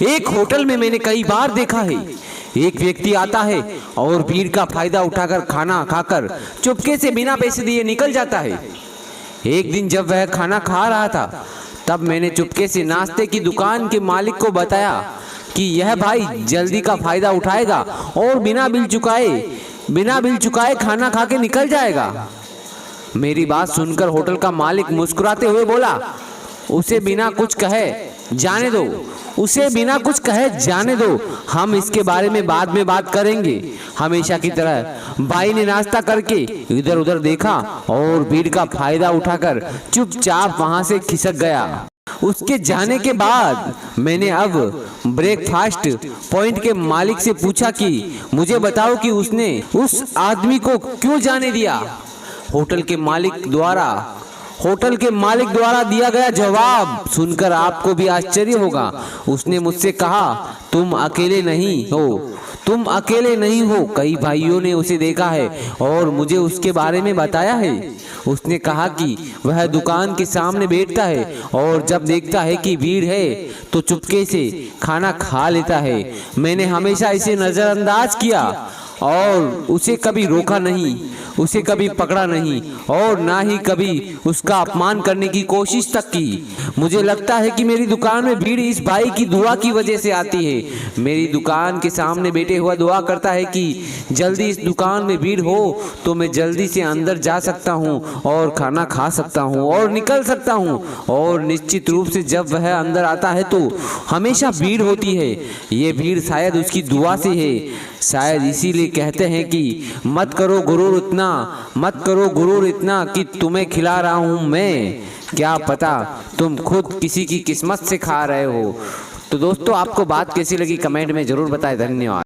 एक होटल में मैंने कई बार देखा है, एक व्यक्ति आता है और भीड़ का फायदा उठाकर खाना खाकर चुपके से बिना पैसे दिए निकल जाता है। एक दिन जब वह खाना खा रहा था, तब मैंने चुपके से नाश्ते की दुकान के मालिक को बताया कि यह भाई जल्दी का फायदा उठाएगा और बिना बिल चुकाए खाना खा के निकल जाएगा। मेरी बात सुनकर होटल का मालिक मुस्कुराते हुए बोला, उसे बिना कुछ कहे जाने दो, हम इसके बारे में बाद में बात करेंगे। हमेशा की तरह भाई ने नाश्ता करके इधर उधर देखा और भीड़ का फायदा उठाकर चुपचाप वहां से खिसक गया। उसके जाने के बाद मैंने अब ब्रेकफास्ट पॉइंट के मालिक से पूछा कि मुझे बताओ कि उसने उस आदमी को क्यों जाने दिया। होटल के मालिक द्वारा दिया गया जवाब सुनकर आपको भी आश्चर्य होगा। उसने मुझसे कहा, तुम अकेले नहीं हो, कई भाइयों ने उसे देखा है और मुझे उसके बारे में बताया है। उसने कहा कि वह दुकान के सामने बैठता है और जब देखता है कि भीड़ है तो चुपके से खाना खा लेता है। मैंने हमेशा इसे नजरअंदाज किया और उसे कभी रोका नहीं, उसे कभी पकड़ा नहीं और ना ही कभी उसका अपमान करने की कोशिश तक की। मुझे लगता है कि मेरी दुकान में भीड़ इस भाई की दुआ की वजह से आती है। मेरी दुकान के सामने बैठे हुआ दुआ करता है कि जल्दी इस दुकान में भीड़ हो तो मैं जल्दी से अंदर जा सकता हूँ और खाना खा सकता हूँ और निकल सकता हूँ। और निश्चित रूप से जब वह अंदर आता है तो हमेशा भीड़ होती है। ये भीड़ शायद उसकी दुआ से है। शायद इसीलिए कहते हैं कि मत करो गुरूर इतना कि तुम्हें खिला रहा हूं मैं। क्या पता तुम खुद किसी की किस्मत से खा रहे हो। तो दोस्तों, आपको बात कैसी लगी कमेंट में जरूर बताएं। धन्यवाद।